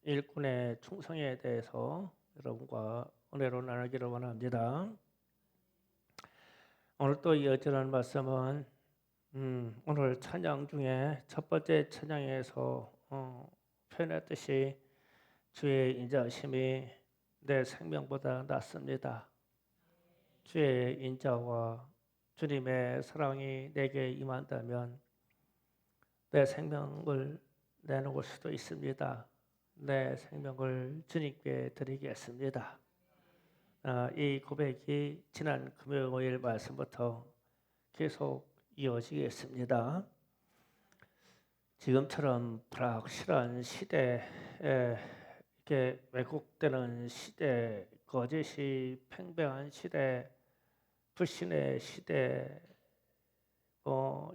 일꾼의 충성에 대해서 여러분과 은혜로 나누기를 원합니다. 오늘 또 이어지는 말씀은 오늘 찬양 중에 첫 번째 찬양에서 표현했듯이 주의 인자심이 내 생명보다 낫습니다. 주의 인자와 주님의 사랑이 내게 임한다면 내 생명을 내놓을 수도 있습니다. 내 생명을 주님께 드리겠습니다. 이 고백이 지난 금요일 말씀부터 계속 이어지겠습니다. 지금처럼 불확실한 시대에 이렇게 왜곡되는 시대, 거짓이 팽배한 시대, 불신의 시대,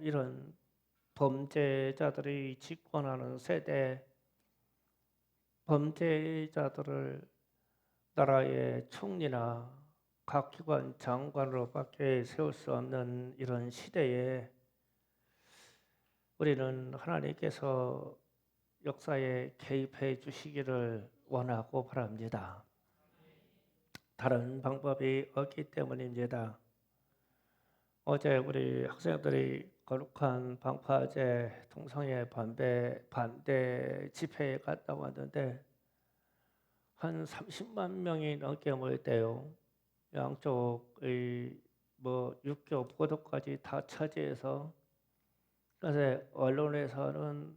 이런 범죄자들이 집권하는 세대, 범죄자들을 나라의 총리나 각 기관 장관으로밖에 세울 수 없는 이런 시대에 우리는 하나님께서 역사에 개입해 주시기를 원하고 바랍니다. 다른 방법이 없기 때문입니다. 어제 우리 학생들이 거룩한 방파제 동성애 반대 집회에 갔다 왔는데 한 30만 명이 넘게 모였대요. 양쪽의 육교 보도까지 다 차지해서. 그래서 언론에서는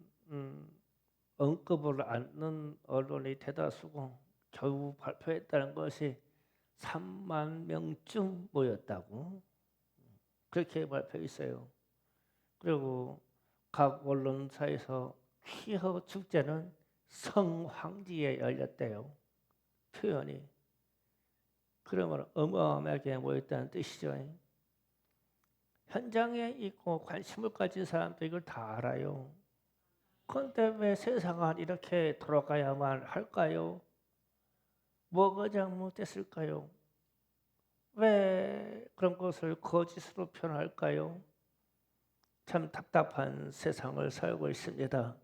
언급을 않는 언론이 대다수고 겨우 발표했다는 것이 3만 명쯤 모였다고 그렇게 발표했어요. 그리고 각 언론사에서 퀴어 축제는 성황리에 열렸대요. 표현이. 그러면 어마어마하게 모였다는 뜻이죠. 현장에 있고 관심을 가진 사람도 이걸 다 알아요. 그런데 왜 세상은 이렇게 돌아가야만 할까요? 뭐가 잘못됐을까요? 왜 그런 것을 거짓으로 표현할까요? 참 답답한 세상을 살고 있습니다.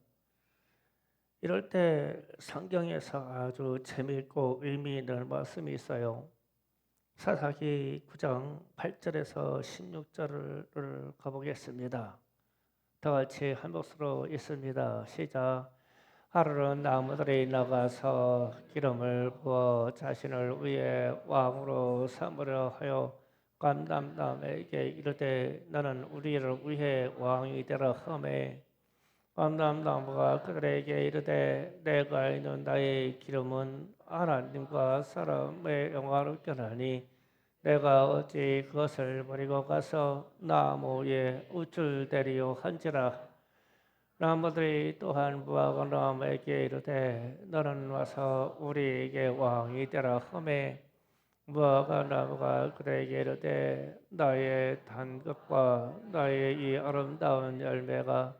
이럴 때 성경에서 아주 재미있고 의미 있는 말씀이 있어요. 사사기 9장 8절에서 16절을 가보겠습니다. 다 같이 한 목소리로 읽습니다. 시작. 하루는 나무들이 나가서 기름을 부어 자신을 위해 왕으로 삼으려 하여 감람나무에게 이르되 너는 우리를 위해 왕이 되라 하매 감람나무가 그들에게 이르되 내가 있는 나의 기름은 하나님과 사람의 영화롭게 하니 내가 어찌 그것을 버리고 가서 나무에 우쭐대리요 한지라. 나무들이 또한 무화과 나무에게 이르되 너는 와서 우리에게 왕이 되라 하매 무화과 나무가 그들에게 이르되 나의 단것과 나의 이 아름다운 열매가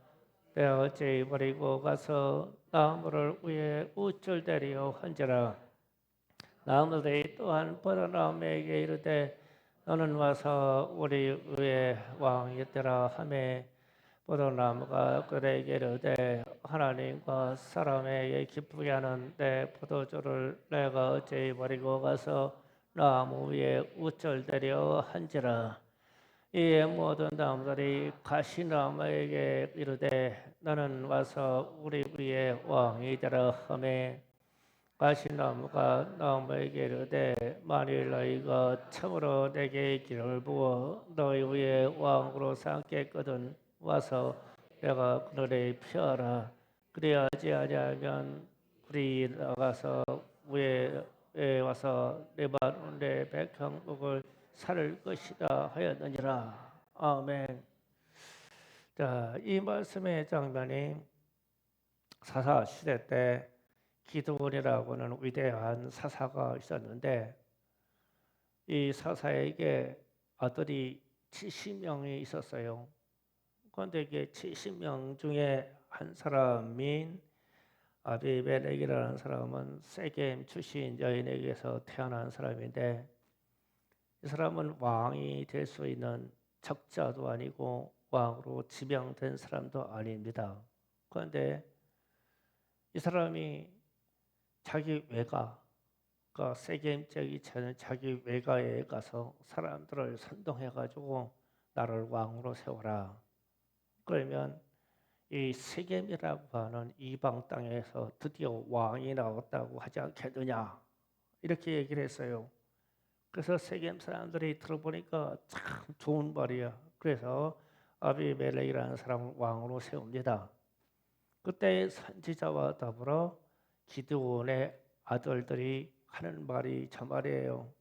내가 어찌 버리고 가서 나무를 위해 우쭐대리요 한지라. 나무들이 또한 포도나무에게 이르되 너는 와서 우리 위에 왕이 되라 하매 포도나무가 그들에게 이르되 하나님과 사람에게 기쁘게 하는 내 포도주를 내가 어찌 버리고 가서 나무 위에 우쭐대려 한지라. 이에 모든 나무들이 가시나무에게 이르되 너는 와서 우리 위에 왕이 되라 하매 가시나무가 나무에게 이르되 만일 너희가 참으로 내게 기름을 부어 너희 위에 왕으로 삼겠거든 와서 내가 그들에 피하라. 그리하지 아니하면 불이 나가서 위에 와서 레바논의 백향목을 살 것이다 하였느니라. 아멘. 자, 이 말씀의 장면이 사사 시대 때 기드온이라고 하는 위대한 사사가 있었는데 이 사사에게 아들이 70명이 있었어요. 그런데 이게 70명 중에 한 사람인 아비멜렉이라는 사람은 세겜 출신 여인에게서 태어난 사람인데 이 사람은 왕이 될 수 있는 적자도 아니고 왕으로 지명된 사람도 아닙니다. 그런데 이 사람이 자기 외가, 그러니까 세겜적이 저는 자기 외가에 가서 사람들을 선동해가지고 나를 왕으로 세워라. 그러면 이 세겜이라고 하는 이방 땅에서 드디어 왕이 나왔다고 하지 않겠느냐 이렇게 얘기를 했어요. 그래서 세겜 사람들이 들어보니까 참 좋은 말이야. 그래서 아비멜렉이라는 사람을 왕으로 세웁니다. 그때 선지자와 더불어 기드온의 아들들이 하는 말이 저 말이에요.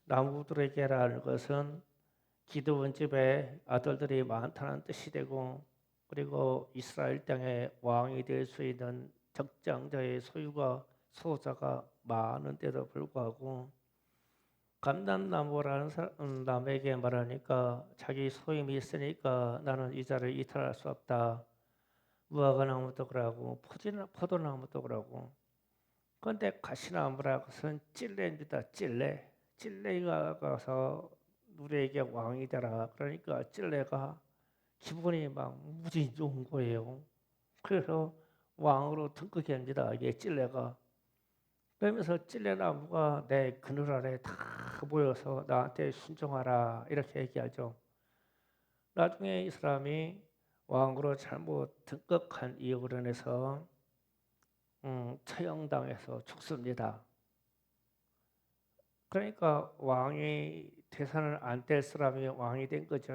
나무들에게라는 것은 기드온 집에 아들들이 많다는 뜻이 되고, 그리고 이스라엘 땅에 왕이 될 수 있는 적장자의 소유가 소자가 많은데도 불구하고 감람나무라는 남에게 말하니까 자기 소임이 있으니까 나는 이 자를 이탈할 수 없다. 무화과나무도 그러고 포도나무도 그러고. 그런데 가시나무라는 것은 찔레입니다. 찔레가 가서 우리에게 왕이 되라. 그러니까 찔레가 기분이 막 무지 좋은 거예요. 그래서 왕으로 등극이 합니다. 이게 찔레가. 그러면서 찔레나무가 내 그늘 아래 다 모여서 나한테 순종하라 이렇게 얘기하죠. 나중에 이 사람이 왕으로 잘못 등극한 이유로 인해서 처형당해서 죽습니다. 그러니까 왕이 대선을 안 될 사람이 왕이 된 거죠.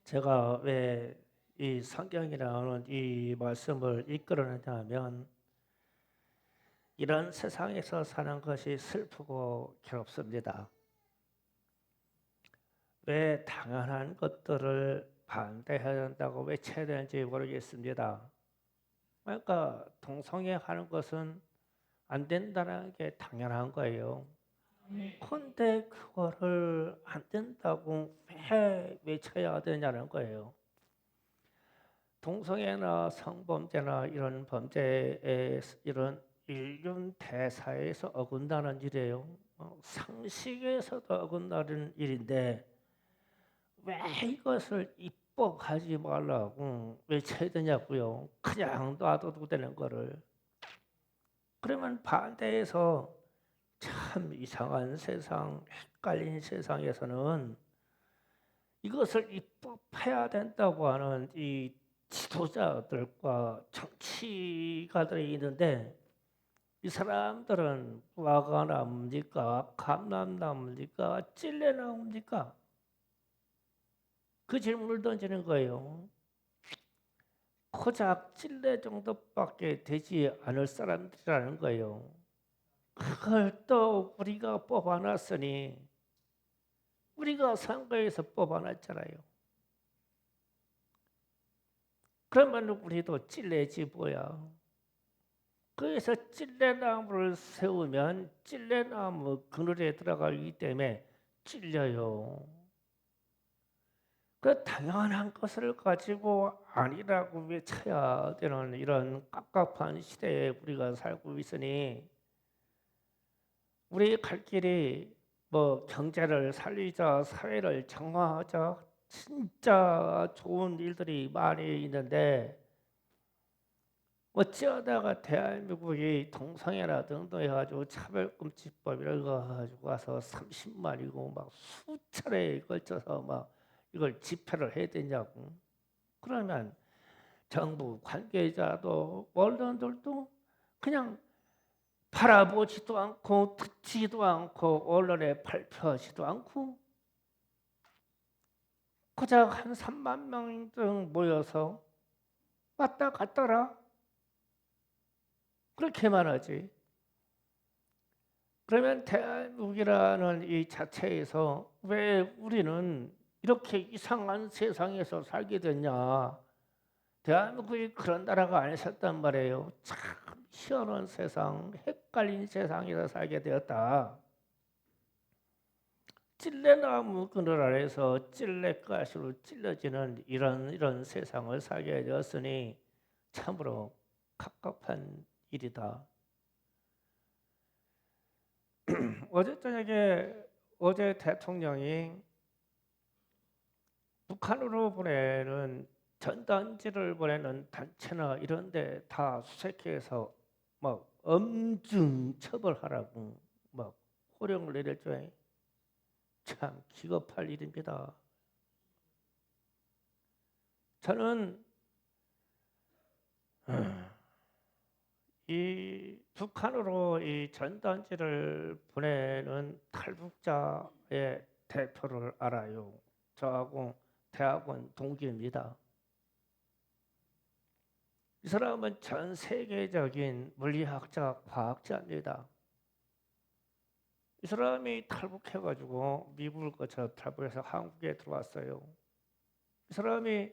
제가 왜 이 성경이라는 이 말씀을 이끌어내냐 하면 이런 세상에서 사는 것이 슬프고 괴롭습니다. 왜 당연한 것들을 반대해야 된다고 외쳐야 되는지 모르겠습니다. 그러니까 동성애하는 것은 안 된다는 게 당연한 거예요. 그런데 그거를 안 된다고 왜 외쳐야 되냐는 거예요. 동성애나 성범죄나 이런 범죄에 이런 인륜 대사에서 어긋나는 일이에요. 상식에서도 어긋나는 일인데 왜 이것을 입법하지 말라고 외쳐야 되냐고요. 그냥 놔둬도 되는 거를. 그러면 반대해서 참 이상한 세상, 헷갈린 세상에서는 이것을 입법해야 된다고 하는 이 지도자들과 정치가들이 있는데 이 사람들은 무화과나무입니까? 감람나무입니까? 찔레나무입니까? 그 질문을 던지는 거예요. 고작 찔레 정도밖에 되지 않을 사람들이라는 거예요. 그걸 또 우리가 뽑아놨으니 우리가 선거에서 뽑아놨잖아요. 그러면 우리도 찔레지 뭐야. 그래서 찔레나무를 세우면 찔레나무 그늘에 들어가기 때문에 찔려요. 그 당연한 것을 가지고 아니라고 외쳐야 되는 이런 깝깝한 시대에 우리가 살고 있으니 우리 갈 길이 뭐 경제를 살리자, 사회를 정화하자, 진짜 좋은 일들이 많이 있는데 어찌하다가 대한민국이 동성애나 등등 해가지고 차별금지법 이런 거 가지고 와서 30만이고 막 수차례에 걸쳐서 막 이걸 집회를 해야 되냐고. 그러면 정부 관계자도 언론들도 그냥 바라보지도 않고 듣지도 않고 언론에 발표하지도 않고 고작 한 3만 명 등 모여서 왔다 갔더라 그렇게만 하지. 그러면 대한민국이라는 이 자체에서 왜 우리는 이렇게 이상한 세상에서 살게 됐냐. 대한민국이 그런 나라가 아니었단 말이에요. 참 희한한 세상, 헷갈린 세상에서 살게 되었다. 찔레나무 그늘 아래서 찔레가시로 찔러지는 이런 세상을 살게 되었으니 참으로 갑갑한 일이다. 어제 저녁에 어제 대통령이 북한으로 보내는 전단지를 보내는 단체나 이런 데 다 수색해서 막 엄중 처벌하라고 막 호령을 내렸죠. 참 기겁할 일입니다. 저는 이 북한으로 이 전단지를 보내는 탈북자의 대표를 알아요. 저하고 대학원 동기입니다. 이 사람은 전 세계적인 물리학자, 과학자입니다. 이 사람이 탈북해가지고 미국을 거쳐 탈북해서 한국에 들어왔어요. 이 사람이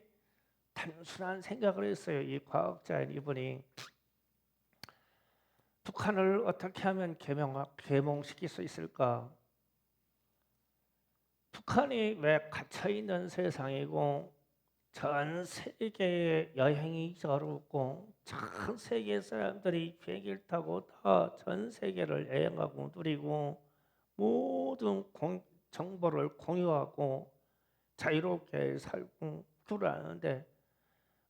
단순한 생각을 했어요. 이 과학자인 이분이 북한을 어떻게 하면 계몽시킬 수 있을까? 북한이 왜 갇혀있는 세상이고 전 세계에 여행이 어렵고 전 세계 사람들이 비행기를 타고 다 전 세계를 여행하고 누리고 모든 정보를 공유하고 자유롭게 살고 그러는데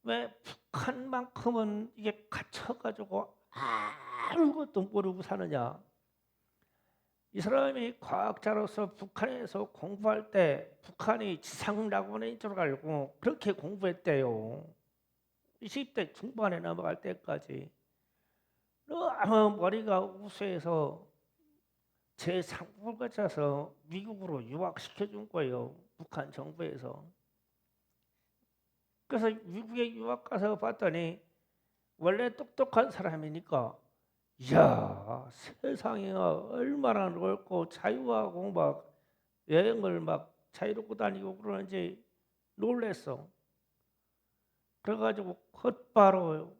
왜 북한만큼은 이게 갇혀가지고 아무것도 모르고 사느냐? 이 사람이 과학자로서 북한에서 공부할 때 북한이 지상낙원인 줄 알고 그렇게 공부했대요. 20대 중반에 넘어갈 때까지 너무 머리가 우수해서 제 상국을 거쳐서 미국으로 유학시켜준 거예요. 북한 정부에서. 그래서 미국에 유학 가서 봤더니 원래 똑똑한 사람이니까 이야 세상이 얼마나 넓고 자유하고 막 여행을 막 자유롭고 다니고 그러는지 놀랬어. 그래가지고 곧바로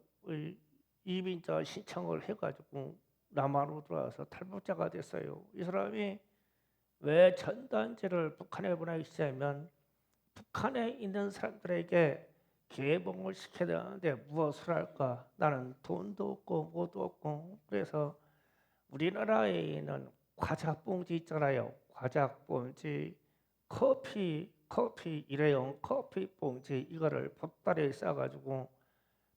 이민자 신청을 해가지고 남한으로 들어와서 탈북자가 됐어요. 이 사람이 왜 전단지를 북한에 보내기 시작하면 북한에 있는 사람들에게 개봉을 시켜야 되는데 무엇을 할까? 나는 돈도 없고 뭐도 없고 그래서 우리나라에 있는 과자봉지 있잖아요. 과자봉지, 커피 일회용 커피 봉지 이거를 보따리에 싸가지고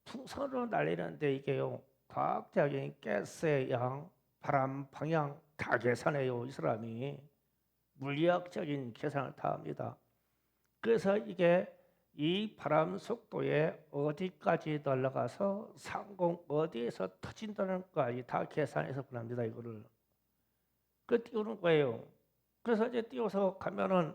풍선으로 날리는데 이게요. 과학적인 가스의 양, 바람 방향 다 계산해요. 이 사람이 물리학적인 계산을 다 합니다. 그래서 이게 이 바람 속도에 어디까지 날아가서 상공 어디에서 터진다는 것까지 다 계산해서 보냅니다. 이거를 그 띄우는 거예요. 그래서 이제 띄워서 가면은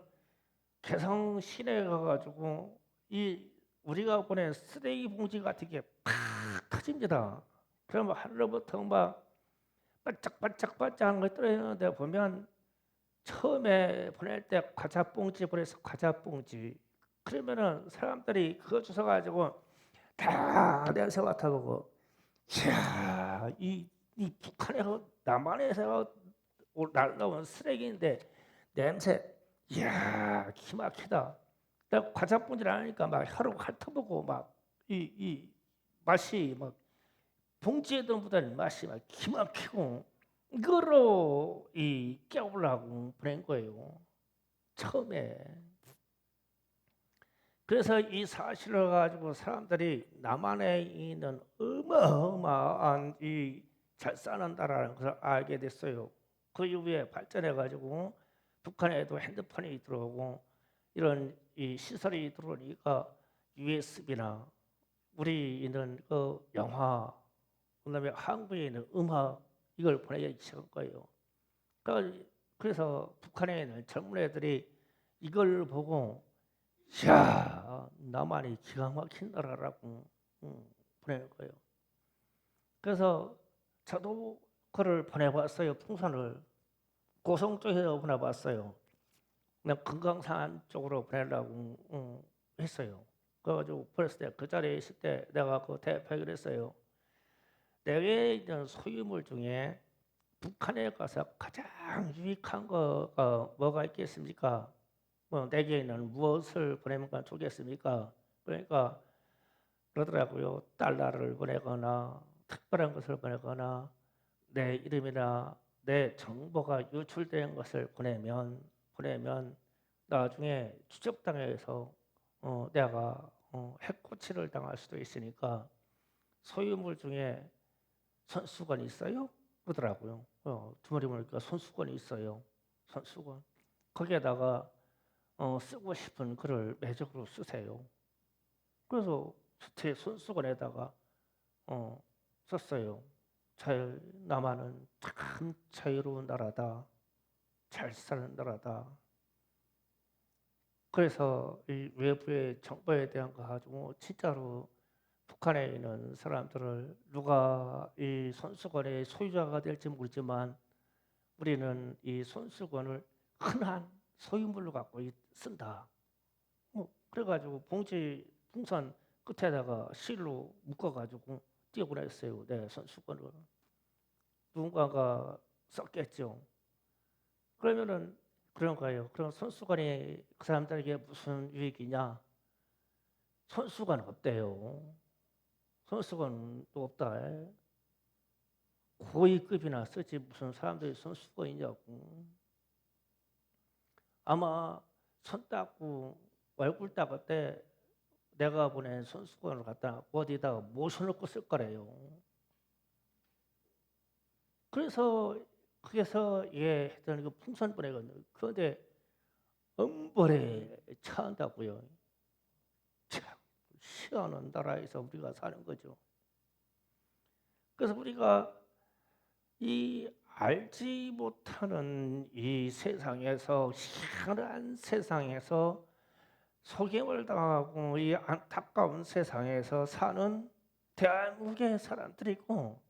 개성 시내에 가가지고 이 우리가 보낸 쓰레기 봉지 같은 게 팍 터집니다. 그러면 하늘로부터 막 반짝반짝반짝한 거 떨어지는데 보면 처음에 보낼 때 과자 봉지 보내서 과자 봉지 그러면은 사람들이 그거 주워 가지고 다 냄새 맡아보고 이야 이 북한에서 남한에서 날라온 쓰레기인데 냄새 이야 기막히다. 나 과자 봉지를 안 하니까 막 혀로 핥아보고 막 이 맛이 막 봉지에 묻은 맛이 막 기막히고 이거로 이 깨우려고 보낸 거예요. 처음에. 그래서 이 사실을 가지고 사람들이 남한에 있는 어마어마한 이 잘 사는 나라라는 것을 알게 됐어요. 그 이후에 발전해 가지고 북한에도 핸드폰이 들어오고 이런 이 시설이 들어오니까 USB나 우리 있는 그 영화 그다음에 한국에 있는 음악 이걸 보내기 시작한 거예요. 그래서 북한에 있는 젊은 애들이 이걸 보고 야 남한이 기가 막힌 나라라고 보내는 거예요. 그래서 저도 그걸 보내봤어요. 풍선을 고성 쪽에서 보내봤어요. 그냥 금강산 쪽으로 보내려고 했어요. 그래가지고 보냈을 때 그 자리에 있을 때 내가 그 대표를 했어요. 내게 있는 소유물 중에 북한에 가서 가장 유익한 거가 뭐가 있겠습니까? 뭐 내게는 무엇을 보내면 좋겠습니까? 그러니까 그러더라고요. 달러를 보내거나 특별한 것을 보내거나 내 이름이나 내 정보가 유출된 것을 보내면 나중에 추적당해서 내가 해코지를 당할 수도 있으니까 소유물 중에 손수건이 있어요? 그러더라고요. 주머니 보니까 손수건이 있어요. 손수건. 거기에다가 쓰고 싶은 글을 매적으로 쓰세요. 그래서 제 손수건에다가 썼어요. 남한은 참 자유로운 나라다. 잘 사는 나라다. 그래서 이 외부의 정보에 대한 거 가지고 진짜로 북한에 있는 사람들을 누가 이 손수건의 소유자가 될지 모르지만 우리는 이 손수건을 흔한 소유물로 갖고 쓴다. 그래가지고 풍선 끝에다가 실로 묶어가지고 띄어보냈어요. 네, 손수건을. 누군가가 썼겠죠. 그러면은 그런 거예요. 그럼 손수건이 그 사람들에게 무슨 유익이냐? 손수건 없대요. 손수건도 없다. 고위급이나 쓰지 무슨 사람들이 손수건이냐고. 아마 손 닦고 얼굴 닦을 때 내가 보낸 손수건을 갖다 어디다가 모셔놓고 쓸 거래요. 그래서 했던 그 풍선 보내거든요. 그런데 엄벌에 처한다고요. 참 희한한 나라에서 우리가 사는 거죠. 그래서 우리가 이 알지 못하는 이 세상에서 희한한 세상에서 속임을 당하고 이 안타까운 세상에서 사는 대한민국의 사람들이고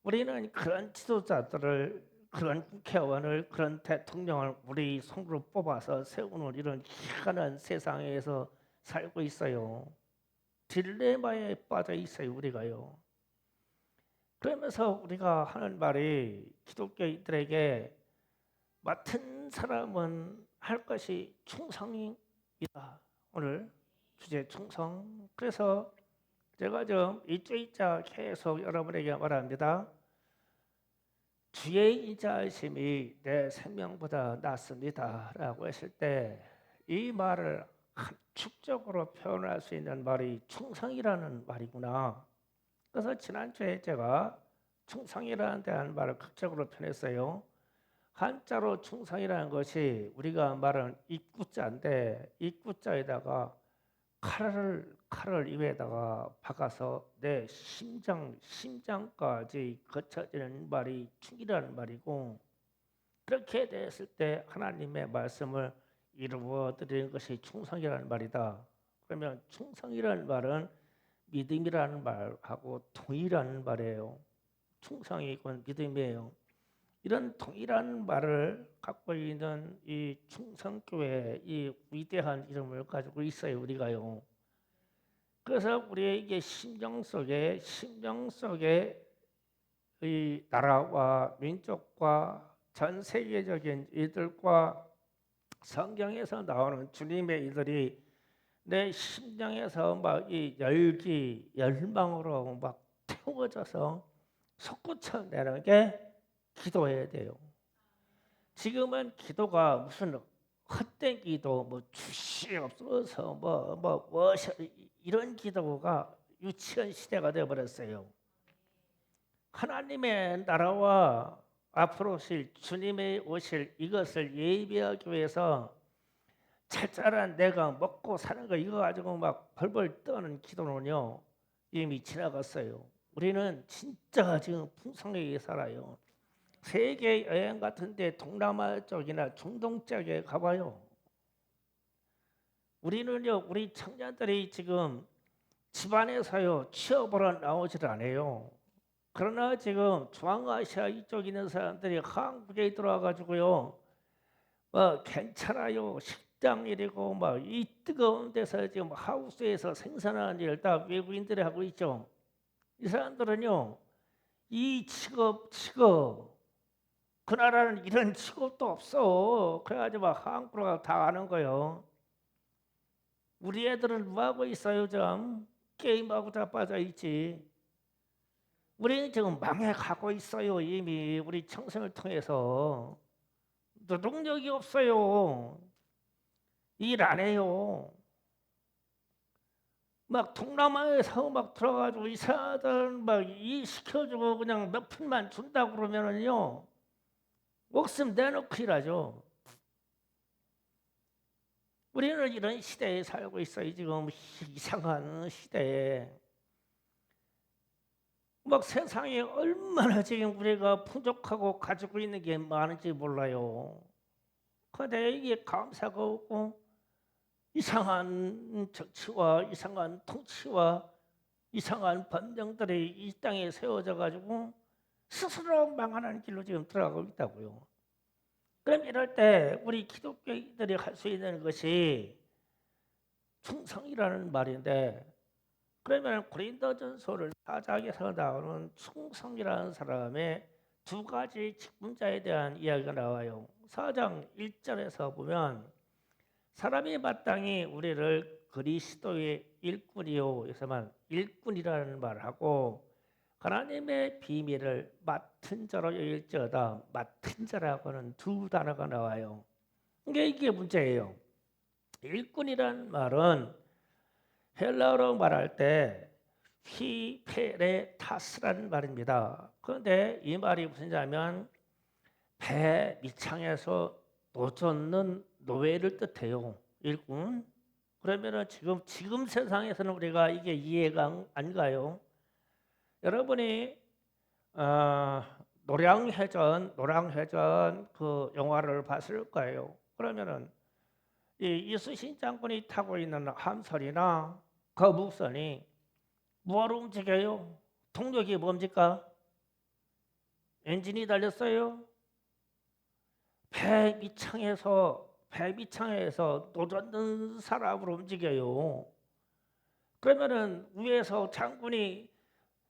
우리는 그런 지도자들을 그런 국회의원을 그런 대통령을 우리 손으로 뽑아서 세우는 이런 희한한 세상에서 살고 있어요. 딜레마에 빠져 있어요 우리가요. 그러면서 우리가 하는 말이 기독교인들에게 맡은 사람은 할 것이 충성이다. 오늘 주제 충성. 그래서 제가 좀 이자 계속 여러분에게 말합니다. 주의 인자하심이 내 생명보다 낫습니다 라고 했을 때 이 말을 함축적으로 표현할 수 있는 말이 충성이라는 말이구나. 그래서 지난주에 제가 충성이라는 대한 말을 극적으로 표현했어요. 한자로 충성이라는 것이 우리가 말하는 입구자인데 입구자에다가 칼을 입에다가 박아서 내 심장까지 거쳐지는 말이 충이라는 말이고 그렇게 됐을 때 하나님의 말씀을 이루어 드리는 것이 충성이라는 말이다. 그러면 충성이라는 말은 믿음이라는 말하고 동의라는 말이에요. 충성이건 믿음이에요. 이런 동일한 말을 갖고 있는 이 충성교회 이 위대한 이름을 가지고 있어요 우리가요. 그래서 우리에게 심정 속에 이 나라와 민족과 전 세계적인 이들과 성경에서 나오는 주님의 이들이 내 심령에서 막 이 열망으로 막 태워져서 솟구쳐 내려게 기도해야 돼요. 지금은 기도가 무슨 헛된 기도, 뭐 주시옵소서, 이런 기도가 유치한 시대가 되어버렸어요. 하나님의 나라와 앞으로 오실 주님의 오실 이것을 예비하기 위해서 찰짤한 내가 먹고 사는 거 이거 가지고 막 벌벌 떠는 기도는요 이미 지나갔어요. 우리는 진짜 지금 풍성하게 살아요. 세계 여행 같은데 동남아 쪽이나 중동 쪽에 가봐요. 우리는요 우리 청년들이 지금 집안에서요 취업으로 나오질 않아요. 그러나 지금 중앙아시아 이쪽 있는 사람들이 한국에 들어와가지고요 괜찮아요 식당 일이고 막 이 뜨거운 데서 지금 하우스에서 생산하는 일 다 외국인들이 하고 있죠. 이 사람들은요 이 직업 그 나라는 이런 직업도 없어. 그래가지고 막 한국으로 다 가는 거예요. 우리 애들은 뭐 하고 있어요? 좀 게임하고 다 빠져 있지. 우리는 지금 망해가고 있어요. 이미 우리 청소년을 통해서 노동력이 없어요. 일 안 해요. 막 동남아에서 막 들어가지고 이사들 막 일 시켜주고 그냥 몇 푼만 준다고 그러면은요 목숨 내놓고 일하죠. 우리는 이런 시대에 살고 있어요. 지금 이상한 시대에 막 세상에 얼마나 지금 우리가 부족하고 가지고 있는 게 많은지 몰라요. 그런데 이게 감사가 없고 이상한 정치와 이상한 통치와 이상한 번영들이 이 땅에 세워져 가지고 스스로 망하는 길로 지금 들어가고 있다고요. 그럼 이럴 때 우리 기독교인들이 할 수 있는 것이 충성이라는 말인데, 그러면 고린도전서를 4장에서 나오는 충성이라는 사람의 두 가지 직분자에 대한 이야기가 나와요. 4장 1절에서 보면 사람이 마땅히 우리를 그리스도의 일꾼이요, 여기서만 일꾼이라는 말을 하고 하나님의 비밀을 맡은 자로 여길지어다. 맡은 자라고는 두 단어가 나와요. 이게 문제예요. 일꾼이라는 말은 헬라어로 말할 때 히페레타스라는 말입니다. 그런데 이 말이 무슨 말이냐면 배 밑창에서 노젓는 노예를 뜻해요. 일꾼. 그러면은 지금 세상에서는 우리가 이게 이해가 안 가요. 여러분이 노량해전 그 영화를 봤을 거예요. 그러면은 이 이순신 장군이 타고 있는 함선이나 거북선이 뭐하러 움직여요? 동력이 뭡니까? 엔진이 달렸어요. 배 밑창에서 노젓는 사람으로 움직여요. 그러면은 위에서 장군이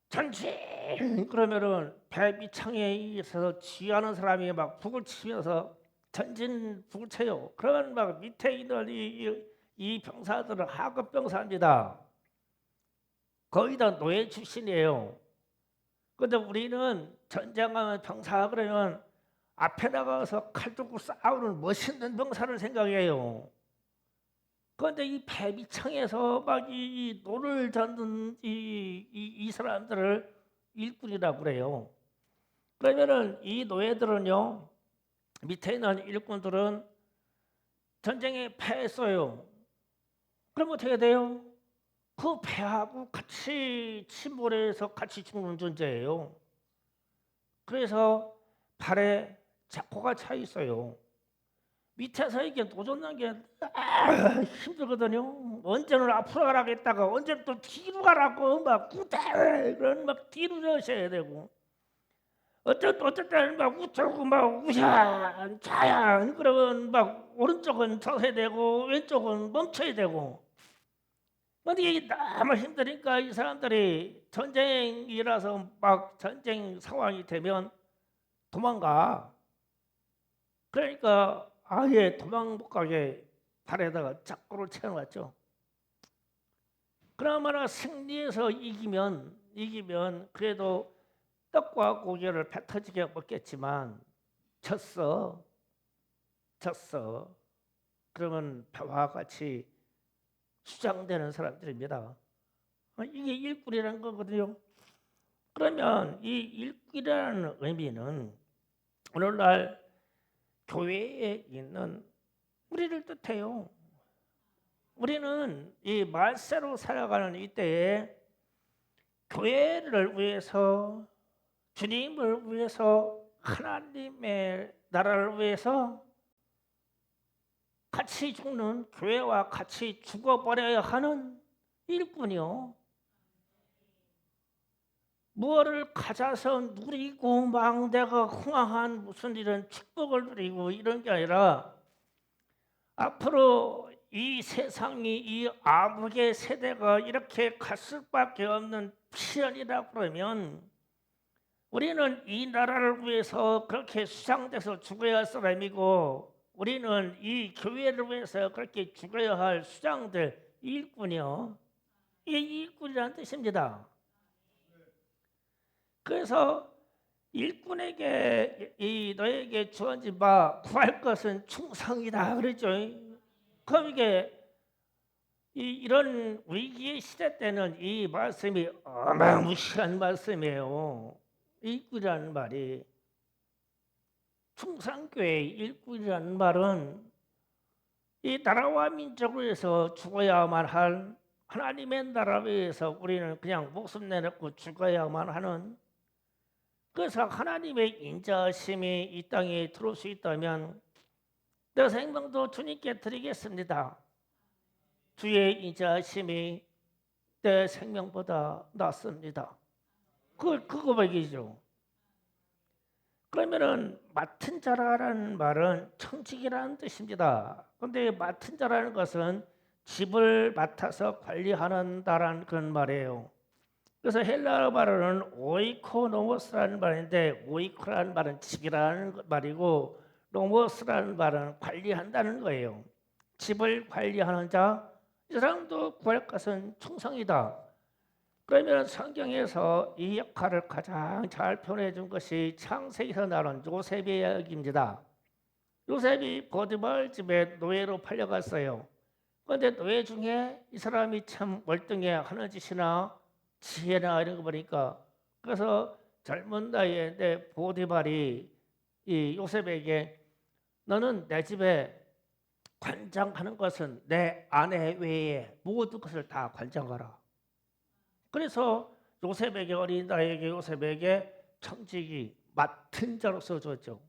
전진 그러면은 배 밑창에 있어서 지휘하는 사람이 막 북을 치면서 전진 북을 쳐요. 그러면 막 밑에 있는 이 병사들은 하급 병사입니다. 거의 다 노예 출신이에요. 그런데 우리는 전쟁하면 병사 그러면 앞에 나가서 칼 들고 싸우는 멋있는 병사를 생각해요. 그런데 이 배 밑창에서 막 이 노를 젓는 이 사람들을 일꾼이라고 그래요. 그러면은 이 노예들은요, 밑에 있는 일꾼들은 전쟁에 패했어요. 그럼 어떻게 돼요? 그 배하고 같이 침몰해서 같이 죽는 존재예요. 그래서 발에 자코가 차 있어요. 밑에서 이게 도전난 게 힘들거든요. 언제는 앞으로 가라고 했다가 언제는 또 뒤로 가라고 막 구대 그런 막 뒤로 넣으셔야 되고 어쨌든 막 우측고 막 우샤 자야 그러면 막 오른쪽은 서야 되고 왼쪽은 멈춰야 되고. 근데 이게 너무 힘드니까 이 사람들이 전쟁이라서 막 전쟁 상황이 되면 도망가. 그러니까 아예 도망 못 가게 발에다가 자꾸를 채워놨죠. 그나마나 승리해서 이기면 그래도 떡과 고기를 배 터지게 먹겠지만 졌어. 그러면 배와 같이 수장되는 사람들입니다. 이게 일꾼이라는 거거든요. 그러면 이 일꾼이라는 의미는 오늘날 교회에 있는 우리를 뜻해요. 우리는 이 말세로 살아가는 이때에 교회를 위해서, 주님을 위해서, 하나님의 나라를 위해서 같이 죽는, 교회와 같이 죽어버려야 하는 일꾼이요. 무엇을 가져서 누리고 막 내가 흥황한 무슨 이런 축복을 누리고 이런 게 아니라 앞으로 이 세상이 이 암흑의 세대가 이렇게 갈 수밖에 없는 시련이라고 그러면 우리는 이 나라를 위해서 그렇게 수장돼서 죽어야 할 사람이고 우리는 이 교회를 위해서 그렇게 죽어야 할 수장들 일꾼이요. 이 일꾼이라는 뜻입니다. 그래서 일꾼에게 너에게 주어진 바 구할 것은 충성이다 그랬죠. 그럼 이게 이런 위기의 시대 때는 이 말씀이 어마무시한 말씀이에요. 일꾼이라는 말이, 충성교회 일꾼이라는 말은 이 나라와 민족을 위해서 죽어야만 할, 하나님의 나라를 위해서 우리는 그냥 목숨 내놓고 죽어야만 하는, 그래서 하나님의 인자하심이 이 땅에 들어올 수 있다면 내 생명도 주님께 드리겠습니다. 주의 인자하심이 내 생명보다 낫습니다. 그거 말이죠. 그러면은 맡은 자라는 말은 청직이라는 뜻입니다. 그런데 맡은 자라는 것은 집을 맡아서 관리하는다라는 그런 말이에요. 그래서 헬라어 말로는 오이코노모스라는 말인데, 오이코라는 말은 집이라는 말이고 노모스라는 말은 관리한다는 거예요. 집을 관리하는 자, 이 사람도 구할 것은 충성이다. 그러면 성경에서 이 역할을 가장 잘 표현해 준 것이 창세기에서 나온 요셉의 이야기입니다. 요셉이 보디발 집에 노예로 팔려갔어요. 그런데 노예 중에 이 사람이 참 월등해, 하는 짓이나 지혜나 이런 거 보니까, 그래서 젊은 나이에 내 보디발이 이 요셉에게 너는 내 집에 관장하는 것은 내 아내 외에 모든 것을 다 관장하라. 그래서 요셉에게, 어린 나이에게 요셉에게 청직이 맡은 자로서 줬죠.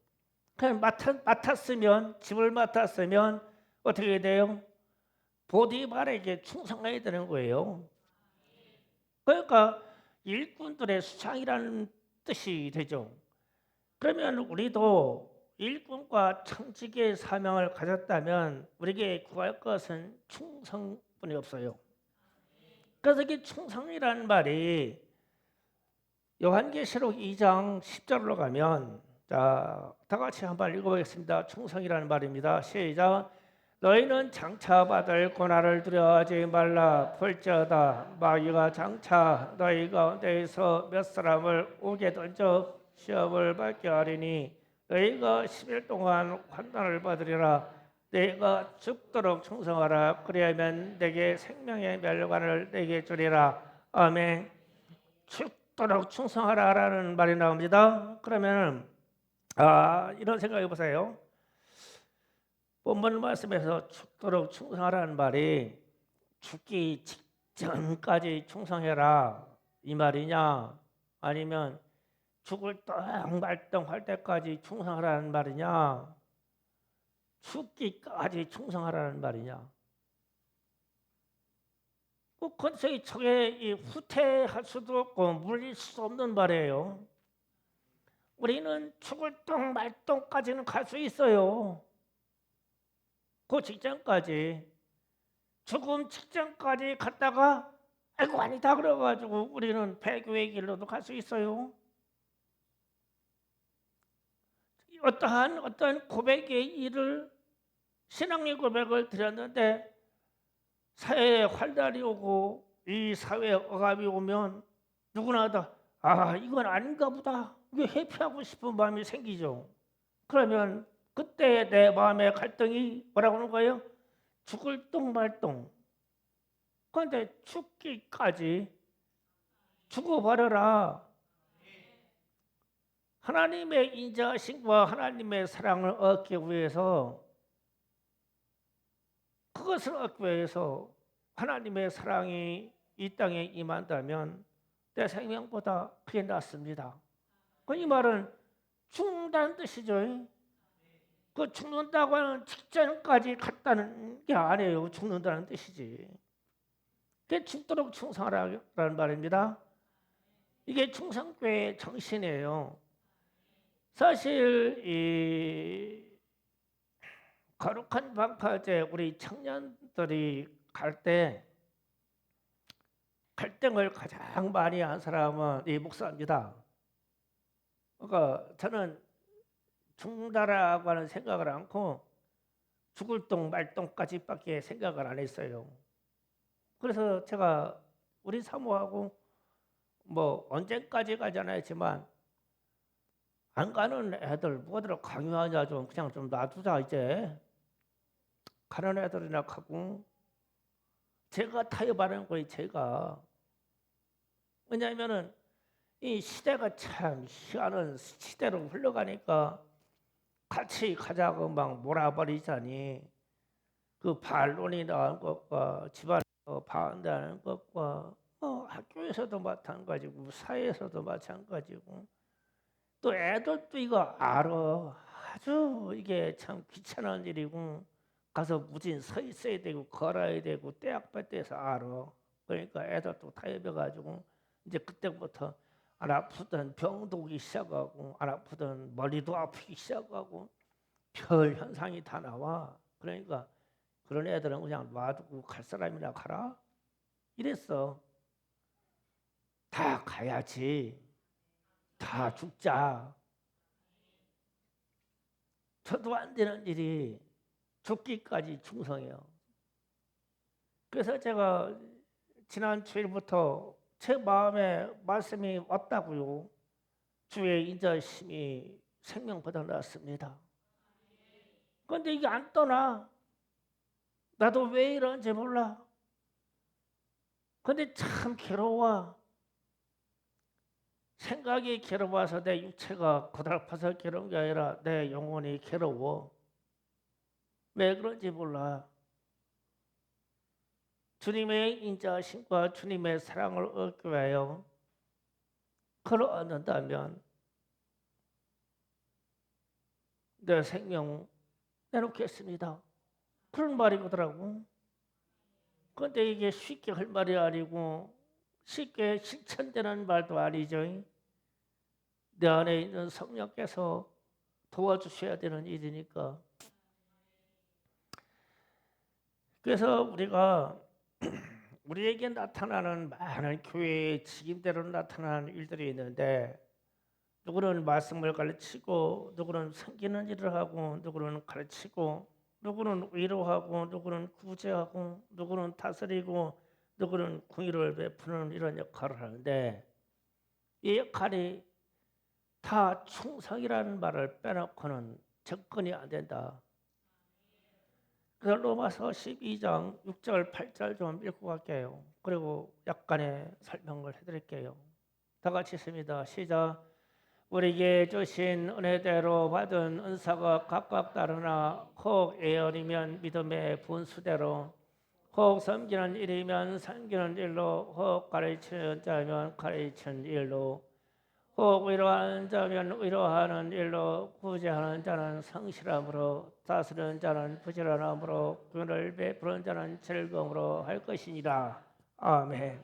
그냥 맡았으면, 집을 맡았으면 어떻게 돼요? 보디발에게 충성해야 되는 거예요. 그러니까 일꾼들의 수장이라는 뜻이 되죠. 그러면 우리도 일꾼과 청직의 사명을 가졌다면 우리에게 구할 것은 충성뿐이 없어요. 그래서 이 충성이라는 말이 요한계시록 2장 10절로 가면, 자, 다 같이 한번 읽어보겠습니다. 충성이라는 말입니다. 시작. 너희는 장차 받을 고난을 두려워하지 말라. 볼지어다 마귀가 장차 너희 가운데에서 몇 사람을 오게 던져 시험을 받게 하리니 너희가 10일 동안 환난을 받으리라. 내가 죽도록 충성하라. 그리하면 내게 생명의 멸관을 내게 주리라. 아멘. 죽도록 충성하라라는 말이 나옵니다. 그러면 이런 생각해 보세요. 본문 말씀에서 죽도록 충성하라는 말이 죽기 직전까지 충성해라 이 말이냐, 아니면 죽을 똥말똥 할 때까지 충성하라는 말이냐, 죽기까지 충성하라는 말이냐. 그 권세의 척에 후퇴할 수도 없고 물릴 수도 없는 말이에요. 우리는 죽을 똥말똥까지는 갈 수 있어요. 그 직전까지, 죽음 직전까지 갔다가 아이고 아니다 그래가지고 우리는 배교의 길로도 갈 수 있어요. 어떠한 고백의 일을, 신앙의 고백을 드렸는데 사회에 활달이 오고 이 사회에 억압이 오면 누구나 다 이건 아닌가 보다, 이게 회피하고 싶은 마음이 생기죠. 그러면 그때 내 마음의 갈등이 뭐라고 하는 거예요? 죽을 똥말똥. 그런데 죽기까지 죽어버려라. 하나님의 인자하심과 하나님의 사랑을 얻기 위해서, 그것을 얻기 위해서 하나님의 사랑이 이 땅에 임한다면 내 생명보다 그게 낫습니다. 이 말은 죽는다는 뜻이죠. 그 죽는다고 하는 직전까지 갔다는 게 아니에요. 죽는다는 뜻이지. 그게 죽도록 충성하라는 말입니다. 이게 충성교회의 정신이에요. 사실 이 거룩한 방파제 우리 청년들이 갈 때 갈등을 가장 많이 한 사람은 이 목사입니다. 그러니까 저는 죽는다라고 하는 생각을 않고 죽을 똥 말똥까지밖에 생각을 안 했어요. 그래서 제가 우리 사모하고 뭐 언제까지 가잖아요 했지만, 안 가는 애들 뭐들을 강요하냐, 좀 그냥 좀 놔두자, 이제 가는 애들이나 가고 제가 타협하는 거예요. 제가. 왜냐하면은 이 시대가 참 희한한 시대로 흘러가니까 같이 가자고 막 몰아버리자니 그 반론이 나온 것과 집안에서 반대하는 것과 학교에서도 마찬가지고 사회에서도 마찬가지고 또 애들도 이거 알아. 아주 이게 참 귀찮은 일이고 가서 무진 서 있어야 되고 걸어야 되고 떼약볕에서 알아. 그러니까 애들도 타협해가지고 이제 그때부터 안 아프던 병도 오기 시작하고 안 아프던 머리도 아프기 시작하고 별 현상이 다 나와. 그러니까 그런 애들은 그냥 놔두고 갈 사람이나 가라 이랬어. 다 가야지. 다 죽자. 저도 안 되는 일이 죽기까지 충성해요. 그래서 제가 지난 주일부터 제 마음에 말씀이 왔다고요. 주의 인자심이 생명보다 낫습니다. 그런데 이게 안 떠나. 나도 왜 이런지 몰라. 근데 참 괴로워. 생각이 괴로워서 내 육체가 고달파서 괴로운 게 아니라 내 영혼이 괴로워. 왜 그런지 몰라. 주님의 인자하심과 주님의 사랑을 얻기 위하여 그를 얻는다면 내 생명 내놓겠습니다. 그런 말이거더라고. 그런데 이게 쉽게 할 말이 아니고 쉽게 실천되는 말도 아니죠. 내 안에 있는 성령께서 도와주셔야 되는 일이니까. 그래서 우리가 우리에게 나타나는 많은 교회의 직임대로 나타나는 일들이 있는데 누구는 말씀을 가르치고 누구는 섬기는 일을 하고 누구는 가르치고 누구는 위로하고 누구는 구제하고 누구는 다스리고 누구는 공의를 베푸는 이런 역할을 하는데 이 역할이 다 충성이라는 말을 빼놓고는 접근이 안 된다. 그래서 로마서 12장 6절 8절 좀 읽고 갈게요. 그리고 약간의 설명을 해드릴게요. 다 같이 있습니다. 시작. 우리에게 주신 은혜대로 받은 은사가 각각 다르나 혹 예언이면 믿음의 분수대로 혹 섬기는 일이면 섬기는 일로 혹 가르치는 자면 가르치는 일로 혹 위로하는 자면 위로하는 일로 구제하는 자는 성실함으로 다스리는 자는 부지런함으로 구원을 베푸는 자는 즐거움으로 할 것이니라. 아멘.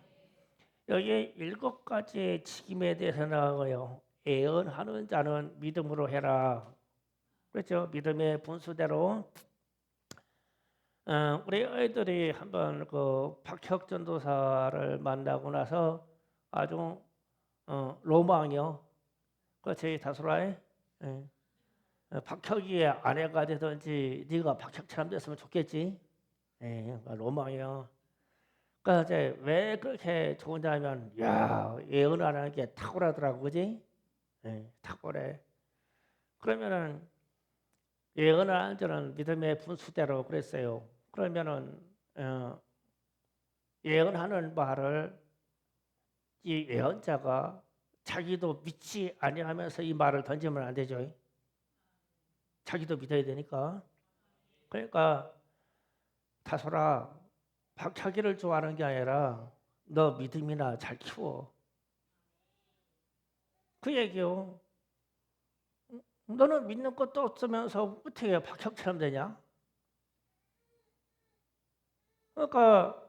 여기 7가지의 직임에 대해서 나와요. 예언하는 자는 믿음으로 해라. 그렇죠? 믿음의 분수대로. 우리 아이들이 한번 그 박혁 전도사를 만나고 나서 아주 로망이요. 그 저희 다소라에 박혁이의 아내가 되든지 네가 박혁처럼 됐으면 좋겠지. 로망이요. 그러니까 이제 왜 그렇게 좋으냐면 야 예언하는 게 탁월하더라고, 그지? 탁월해. 그러면은 예언하는 자는 믿음의 분수대로 그랬어요. 그러면은 예언하는 말을 이 예언자가 자기도 믿지 아니하면서 이 말을 던지면 안 되죠. 자기도 믿어야 되니까. 그러니까 다소라 박하기를 좋아하는 게 아니라 너 믿음이나 잘 키워. 그 얘기요. 너는 믿는 것도 없으면서 어떻게 박혁처럼 되냐? 그러니까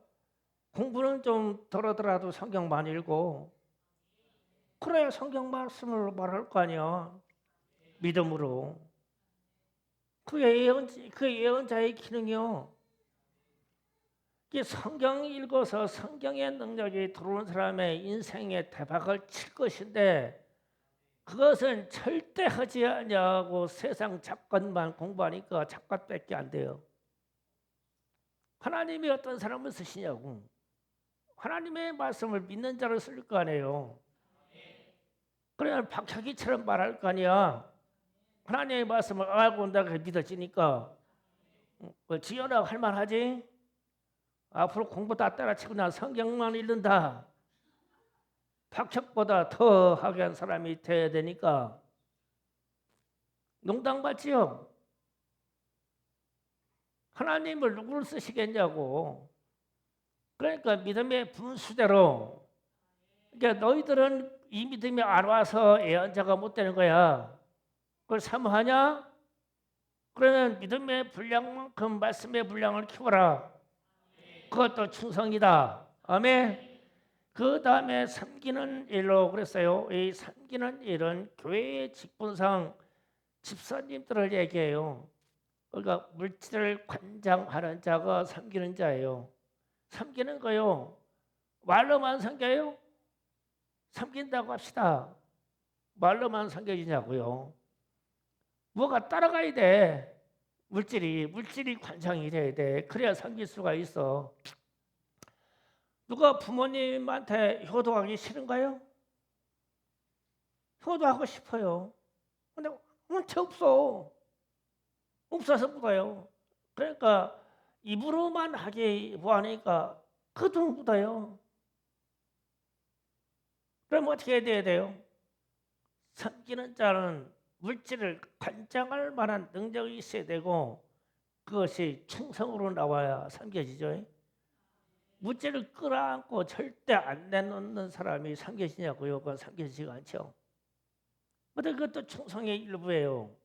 공부는 좀 덜하더라도 성경 많이 읽고 그래야 성경 말씀을 말할 거 아니야. 믿음으로. 그 예언자의 기능이요. 이 성경 읽어서 성경의 능력이 들어오는 사람의 인생에 대박을 칠 것인데 그것은 절대 하지 않냐고 세상 작권만 공부하니까 작권밖에 안 돼요. 하나님이 어떤 사람을 쓰시냐고. 하나님의 말씀을 믿는 자를 쓸 거 아니에요. 그러면 박혁이처럼 말할 거 아니야. 하나님의 말씀을 알고 온다고 믿어지니까 지연아 할 만하지? 앞으로 공부 다 때려치고 나 성경만 읽는다. 박혁보다 더 하게 한 사람이 돼야 되니까 농담 같지요? 하나님을 누구를 쓰시겠냐고. 그러니까 믿음의 분수대로, 그러니까 너희들은 이 믿음이 안 와서 애언자가 못 되는 거야. 그걸 사모하냐? 그러면 믿음의 분량만큼 말씀의 분량을 키워라. 그것도 충성이다. 아멘. 그 다음에 섬기는 일로 그랬어요. 이 섬기는 일은 교회의 직분상 집사님들을 얘기해요. 그러니까 물질을 관장하는 자가 섬기는 자예요. 섬기는 거요. 말로만 섬겨요? 섬긴다고 합시다. 말로만 섬겨지냐고요. 뭐가 따라가야 돼. 물질이 관장이 돼야 돼. 그래야 섬길 수가 있어. 누가 부모님한테 효도하기 싫은가요? 효도하고 싶어요. 근데 원체 없어. 없어서 묻어요. 그러니까 입으로만 하기 뭐하니까 그것도 묻어요. 그럼 어떻게 해야 돼요? 섬기는 자는 물질을 관장할 만한 능력이 있어야 되고 그것이 충성으로 나와야 섬겨지죠. 물질을 끌어안고 절대 안 내놓는 사람이 섬겨지냐고요? 그건 섬겨지지가 않죠. 근데 그것도 충성의 일부예요.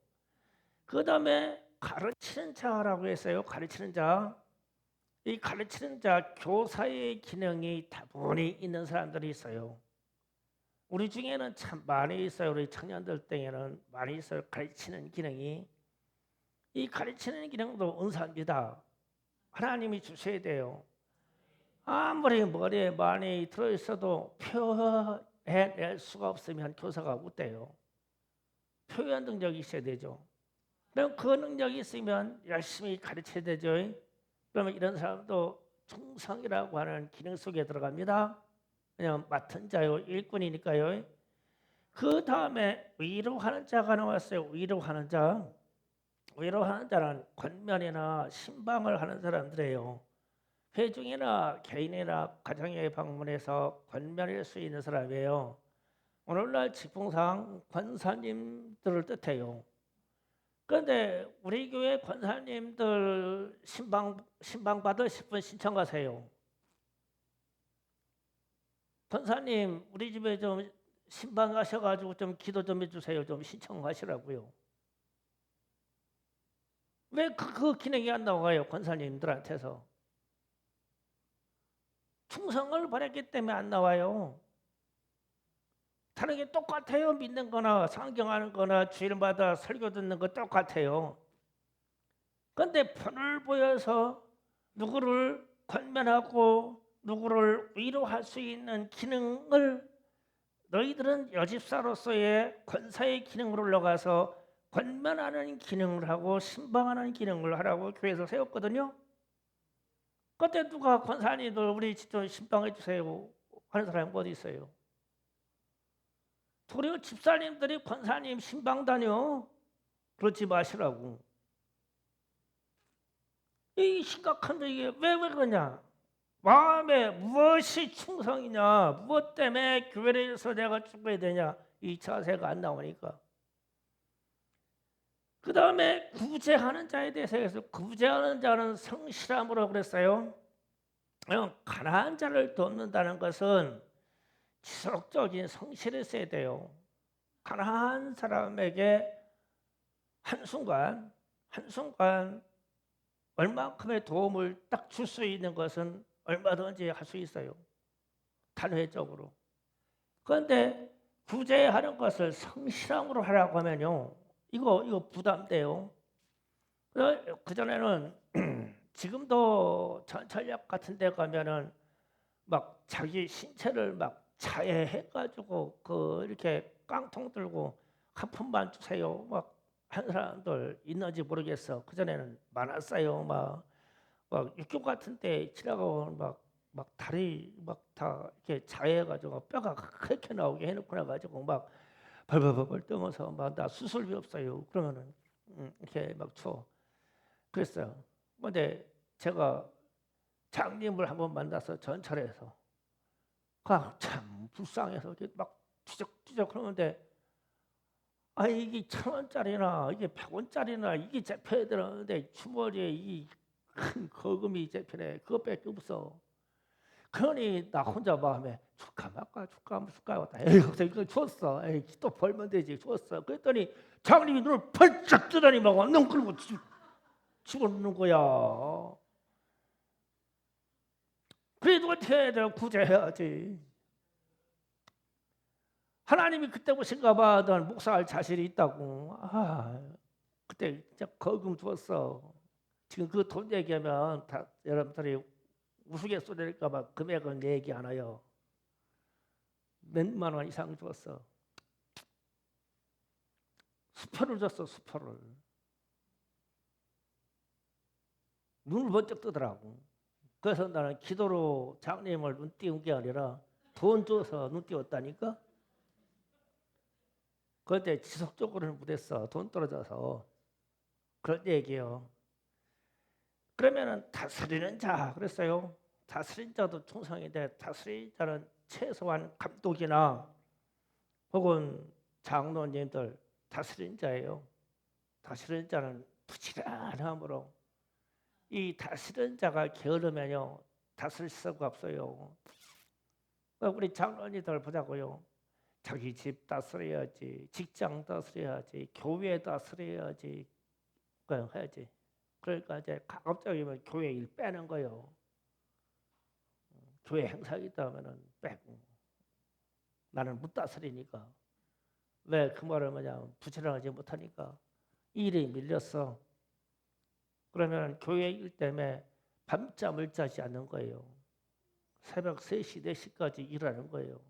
그 다음에 가르치는 자라고 했어요. 가르치는 자. 이 가르치는 자, 교사의 기능이 다분히 있는 사람들이 있어요. 우리 중에는 참 많이 있어요. 우리 청년들 땡에는 많이 있어요. 가르치는 기능이. 이 가르치는 기능도 은사입니다. 하나님이 주셔야 돼요. 아무리 머리에 많이 들어있어도 표현해낼 수가 없으면 교사가 못 돼요. 표현 능력이 있어야 되죠. 그럼 그 능력이 있으면 열심히 가르쳐야 되죠. 그러면 이런 사람도 충성이라고 하는 기능 속에 들어갑니다. 그냥 맡은 자요, 일꾼이니까요. 그 다음에 위로하는 자가 나왔어요. 위로하는 자. 위로하는 자는 권면이나 신방을 하는 사람들이에요. 회중이나 개인이나 가정에 방문해서 권면할 수 있는 사람이에요. 오늘날 직분상 권사님들을 뜻해요. 그런데 우리 교회 권사님들 신방 받으실 분 신청하세요. 권사님 우리 집에 좀 신방 가셔가지고 좀 기도 좀 해주세요. 좀 신청하시라고요. 왜 그 기능이 안 나와요? 권사님들한테서 충성을 바랬기 때문에 안 나와요. 다른 게 똑같아요. 믿는 거나 상경하는 거나 주일마다 설교 듣는 거 똑같아요. 그런데 편을 보여서 누구를 권면하고 누구를 위로할 수 있는 기능을 너희들은 여집사로서의 권사의 기능으로 올라가서 권면하는 기능을 하고 신방하는 기능을 하라고 교회에서 세웠거든요. 그때 누가 권사님들 우리 좀 신방해 주세요 하는 사람이 어디 있어요? 도리어 집사님들이 권사님 신방 다녀. 그렇지 마시라고. 이 심각한데 이게 왜 그러냐? 마음에 무엇이 충성이냐? 무엇 때문에 교회에서 내가 죽어야 되냐? 이 자세가 안 나오니까. 그 다음에 구제하는 자에 대해서 해서 구제하는 자는 성실함으로 그랬어요. 가난한 자를 돕는다는 것은 지속적인 성실이 있어야 돼요. 가난한 사람에게 한순간 얼마큼의 도움을 딱 줄 수 있는 것은 얼마든지 할 수 있어요. 단회적으로. 그런데 구제하는 것을 성실함으로 하라고 하면요. 이거 부담돼요. 그전에는 지금도 전철역 같은 데 가면은 막 자기 신체를 막 자해해가지고 그 이렇게 깡통 들고 한 푼만 주세요. 막 한 사람들 있는지 모르겠어. 그전에는 많았어요. 막 육교 같은 데 지나가고 막 다리 막 다 이렇게 자해가지고 뼈가 그렇게 나오게 해놓고 나가지고 막 벌벌벌 떠면서 막 나 수술비 없어요. 그러면은 이렇게 막 쳐. 그랬어요. 근데 제가 장님을 한번 만나서 전철에서 참 불쌍해서 이렇게 막 뒤적뒤적 그러는데 이게 1,000원짜리나 이게 100원짜리나 이게 잡혀야 되는데 주머니에 이 큰 거금이 잡히네. 그것밖에 없어. 그러니 나 혼자 마음에 줄까 말까 하다. 에이, 이거 줬어. 에이, 또 벌면 되지. 줬어. 그랬더니 장님이 눈을 펄쩍 뜨더니 막 엉덩 끌고 집어넣는 거야. 그래도 어떻게 해야 돼? 구제해야지. 하나님이 그때 보신가 봐. 넌 목사할 자신이 있다고. 그때 진짜 거금 줬어. 지금 그 돈 얘기하면 다 여러분들이 우스갯소리일까 봐 금액은 얘기 안 해요. 몇만 원 이상 줬어. 수표를 줬어. 수표를. 눈을 번쩍 뜨더라고. 그래서 나는 기도로 장님을 눈 띄운 게 아니라 돈 줘서 눈 띄웠다니까. 그런데 지속적으로는 못했어. 돈 떨어져서. 그런 얘기예요. 그러면은 다스리는 자 그랬어요. 다스린 자도 충성인데 다스린 자는 최소한 감독이나 혹은 장로님들 다스린 자예요. 다스린 자는 부지런함으로 이 다스린 자가 게으르면요 다스릴 수가 없어요. 우리 장로님들 보자고요. 자기 집 다스려야지, 직장 다스려야지, 교회 다스려야지, 그냥 해야지. 그러니까 이제 가급적이면 교회 일 빼는 거예요. 교회 행사 있다면은 빼고 나는 못 다스리니까. 왜 그 말을 뭐냐 부지런하지 못하니까 일이 밀렸어. 그러면 교회 일 때문에 밤잠을 자지 않는 거예요. 새벽 3시, 4시까지 일하는 거예요.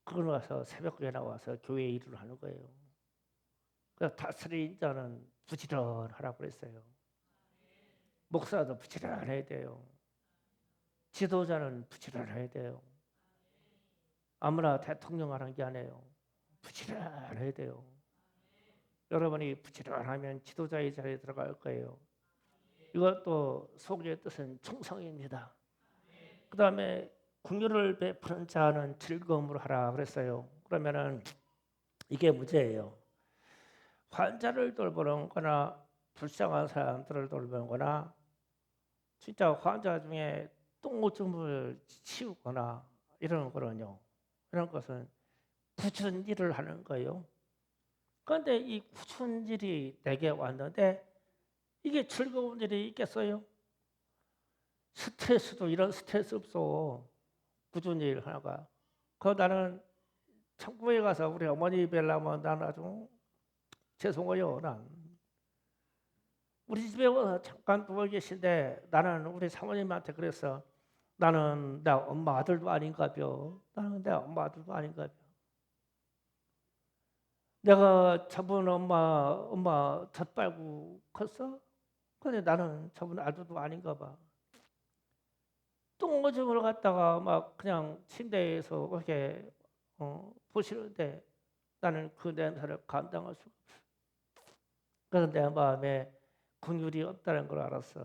그러고 나서 새벽에 나와서 교회 일을 하는 거예요. 그래서 다스린 자는 부지런하라고 그랬어요. 목사도 부지런해야 돼요. 지도자는 부지런해야 돼요. 아무나 대통령 하는 게 아니에요. 부지런해야 돼요. 여러분이 부지런하면 지도자의 자리에 들어갈 거예요. 이것도 속의 뜻은 충성입니다. 그 다음에 긍휼을 베푸는 자는 즐거움으로 하라 그랬어요. 그러면은 이게 문제예요. 환자를 돌보는 거나 불쌍한 사람들을 돌보는 거나 진짜 환자 중에 똥오줌을 치우거나 이런 거는요. 이런 것은 굳은 일을 하는 거예요. 그런데 이 굳은 일이 내게 왔는데 이게 즐거운 일이 있겠어요? 스트레스도 이런 스트레스 없어. 굳은 일 하나가. 나는 천국에 가서 우리 어머니 뵈려면 난 아주 죄송해요. 난 우리 집에 와서 잠깐 누워 계신데 나는 우리 사모님한테 그랬어. 나는 내 엄마 아들도 아닌가 벼. 나는 내 엄마 아들도 아닌가 벼. 내가 저분 엄마 젖빨고 컸어? 근데 나는 저분 아들도 아닌가 봐. 똥오줌을 갖다가 막 그냥 침대에서 이렇게 보시는데 나는 그 냄새를 감당할 수가 없어. 그래서 내 마음에 긍휼이 없다는 걸 알았어.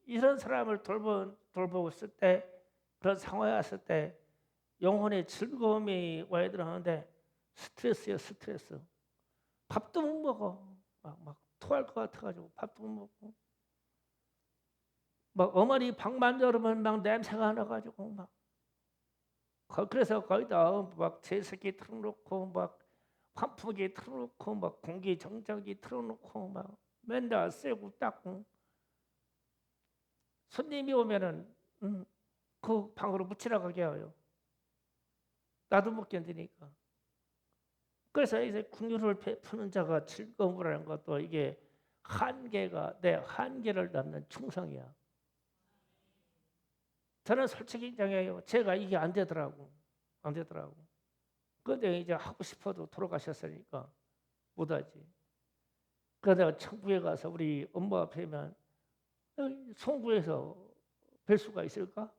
이런 사람을 돌보고 있을 때 그런 상황에 왔을 때 영혼의 즐거움이 와야 되는데 스트레스야 스트레스. 밥도 못 먹어. 막 토할 것 같아가지고 밥도 못 먹고. 막 어머니 방만 열으면 막 냄새가 나가지고 막. 그래서 거기다 막 제습기 틀어놓고 막 환풍기 틀어놓고 막 공기정전기 틀어놓고 막 맨날 쐬고 닦고. 손님이 오면은 그 방으로 묻히러 가게 해요. 나도 못 견디니까. 그래서 이제 긍휼을 베푸는 자가 즐거움이라는 것도 이게 한계가 내 한계를 넘는 충성이야. 저는 솔직히 인정해요. 제가 이게 안 되더라고. 안 되더라고. 그런데 이제 하고 싶어도 돌아가셨으니까 못하지. 그러다 내가 천국에 가서 우리 엄마 뵈면 송구해서 뵐 수가 있을까?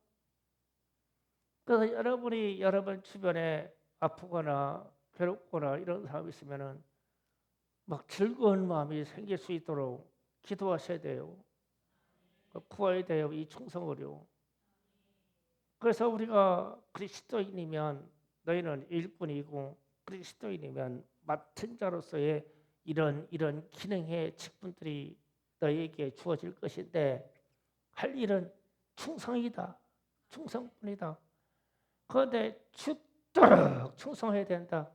그래서 여러분이 여러분 주변에 아프거나 괴롭거나 이런 사람이 있으면은 막 즐거운 마음이 생길 수 있도록 기도하셔야 돼요. 구해야 돼요. 이 충성을요. 그래서 우리가 그리스도인이면 너희는 일꾼이고 그리스도인이면 맡은 자로서의 이런 기능의 직분들이 너희에게 주어질 것인데 할 일은 충성이다. 충성뿐이다. 그런데 죽도록 충성해야 된다.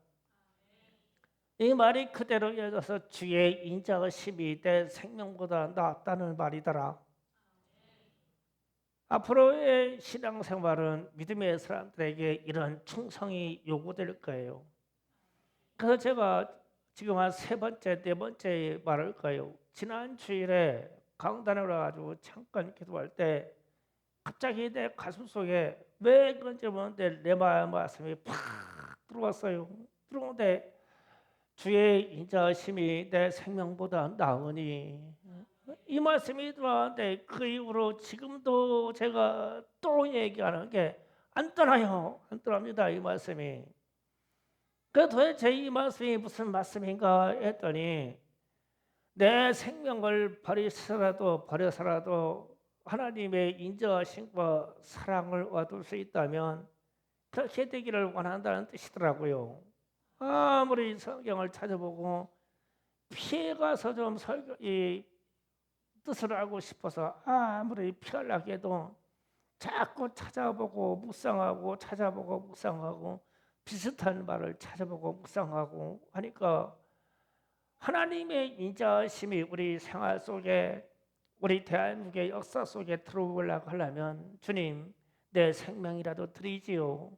이 말이 그대로 이어져서 주의 인자의심이 내 생명보다 낫다는 말이더라. 앞으로의 신앙생활은 믿음의 사람들에게 이런 충성이 요구될 거예요. 그래서 제가 지금 한 세 번째, 네 번째 말할 거예요. 지난 주일에 강단에 올라가지고 잠깐 기도할 때 갑자기 내 가슴 속에 왜 그런지 모르는데 내 말씀이 팍 들어왔어요. 들어오는데 주의 인자심이 내 생명보다 나으니 이 말씀이 들어왔는데 그 이후로 지금도 제가 또 얘기하는 게 안 떠나요. 안 떠납니다. 이 말씀이. 그 도대체 이 말씀이 무슨 말씀인가 했더니 내 생명을 버려서라도 하나님의 인자하심과 사랑을 얻을 수 있다면 그렇게 되기를 원한다는 뜻이더라고요. 아무리 성경을 찾아보고 피해가서 좀 이 뜻을 알고 싶어서 아무리 피하려고 해도 자꾸 찾아보고 묵상하고 찾아보고 묵상하고 비슷한 말을 찾아보고 묵상하고 하니까 하나님의 인자하심이 우리 생활 속에 우리 대한민국의 역사 속에 들어오려고 하려면 주님 내 생명이라도 드리지요.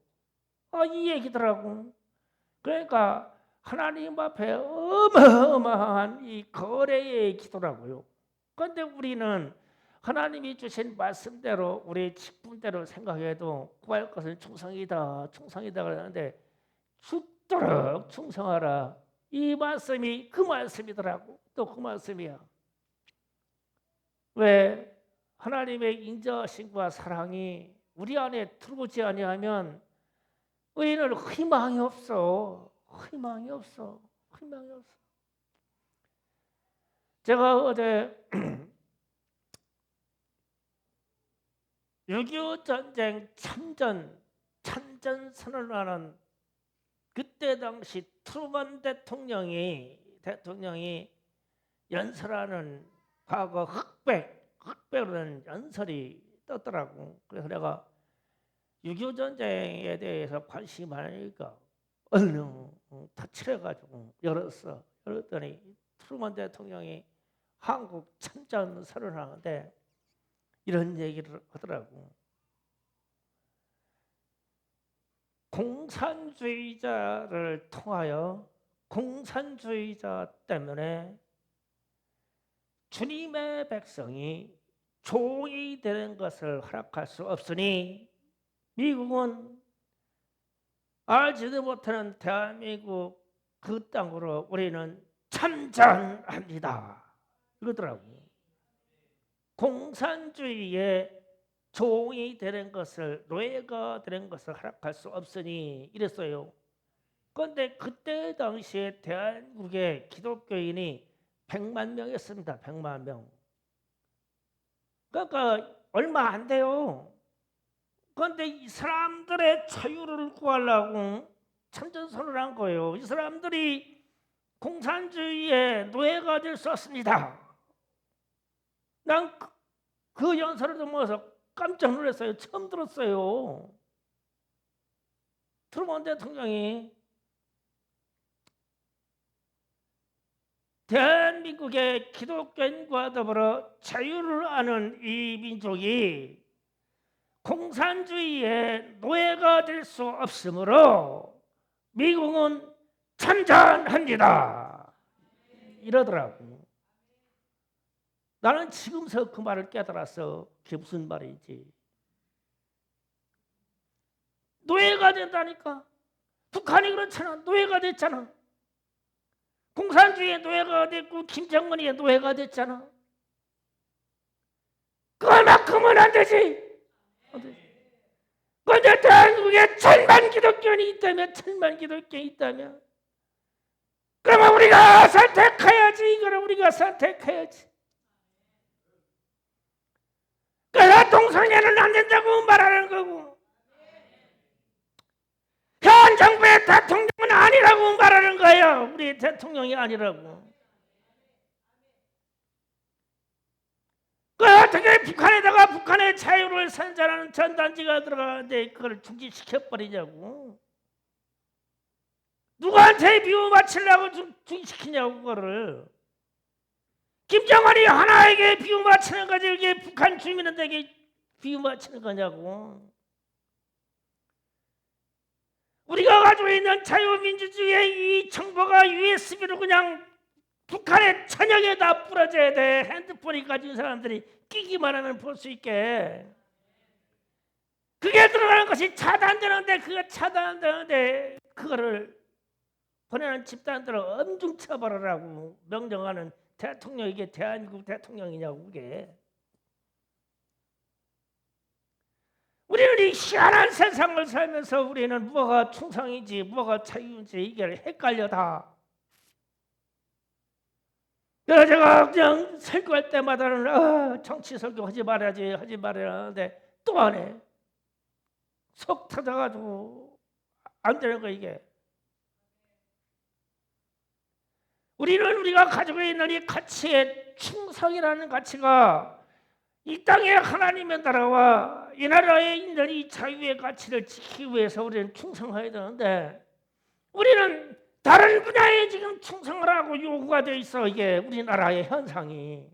이 얘기더라고. 그러니까 하나님 앞에 어마어마한 이 거래의 기도라고요. 그런데 우리는 하나님이 주신 말씀대로 우리 직분대로 생각해도 구할 것은 충성이다 그러는데 죽도록 충성하라. 이 말씀이 그 말씀이더라고. 또 그 말씀이야. 왜? 하나님의 인자하심과 사랑이 우리 안에 들어오지 아니하면 우리는 희망이 없어. 희망이 없어. 희망이 없어. 제가 어제 6.25 전쟁 참전 선언하는 그때 당시 트루먼 대통령이 연설하는 과거 흑백으로는 연설이 떴더라고. 그래서 내가 6.25 전쟁에 대해서 관심이 많으니까 얼른 터치해가지고 열었더니 트루먼 대통령이 한국 참전 선언하는데 이런 얘기를 하더라고. 공산주의자를 통하여 공산주의자 때문에 주님의 백성이 종이 되는 것을 허락할 수 없으니 미국은 알지도 못하는 대한민국 그 땅으로 우리는 참전합니다. 이러더라고. 공산주의의 종이 되는 것을 노예가 되는 것을 허락할 수 없으니 이랬어요. 그런데 그때 당시에 대한민국의 기독교인이 100만 명이었습니다. 100만 명. 그러니까 얼마 안 돼요. 그런데 이 사람들의 자유를 구하려고 참전선언을 한 거예요. 이 사람들이 공산주의의 노예가 될 수 없습니다. 난 그 연설을 듣면서 깜짝 놀랐어요. 처음 들었어요. 트루먼 대통령이 대한민국의 기독교인과 더불어 자유를 아는 이 민족이 공산주의의 노예가 될 수 없으므로 미국은 참전합니다. 이러더라고. 나는 지금서 그 말을 깨달았어. 그게 무슨 말인지. 노예가 된다니까. 북한이 그렇잖아. 노예가 됐잖아. 공산주의의 노예가 됐고 김정은의 노예가 됐잖아. 그만큼은 안 되지. 그런데 대한민국에 1000만 기독교인이 있다면 그러면 우리가 선택해야지. 이거를 우리가 선택해야지. 그래서 동성애는 안 된다고 말하는 거고, 현 정부의 대통령은 아니라고 말하는 거예요. 우리 대통령이 아니라고. 그 어떻게 북한에다가 북한의 자유를 선전하는 전단지가 들어가는데 그걸 중지시켜버리냐고. 누구한테 비유 맞추려고 중지시키냐고 그거를. 김정은이 하나에게 비유 맞추는 거지 이게 북한 주민들에게 비유 맞추는 거냐고. 우리가 가지고 있는 자유민주주의의 이 정보가 USB로 그냥 북한의 천역에다 뿌려져야 돼. 핸드폰이 가진 사람들이 끼기만 하면 볼 수 있게. 그게 들어가는 것이 차단되는데 그거 차단되는데 그거를 보내는 집단들을 엄중 처벌하라고 명령하는 대통령이 이게 대한민국 대통령이냐고 그게. 우리는 이 희한한 세상을 살면서 우리는 뭐가 충성인지 뭐가 자유인지 이게 헷갈려 다. 그래서 제가 그냥 설교할 때마다는 정치 설교 하지 말아야지 하지 말아야 하는데 또 안 해. 속 터져가지고 안 되는 거 이게. 우리가 가지고 있는 이 가치의 충성이라는 가치가 이 땅의 하나님의 나라와 이 나라에 있는 이 자유의 가치를 지키기 위해서 우리는 충성해야 되는데 우리는 다른 분야에 지금 충성을 하고 요구가 돼 있어. 이게 우리나라의 현상이.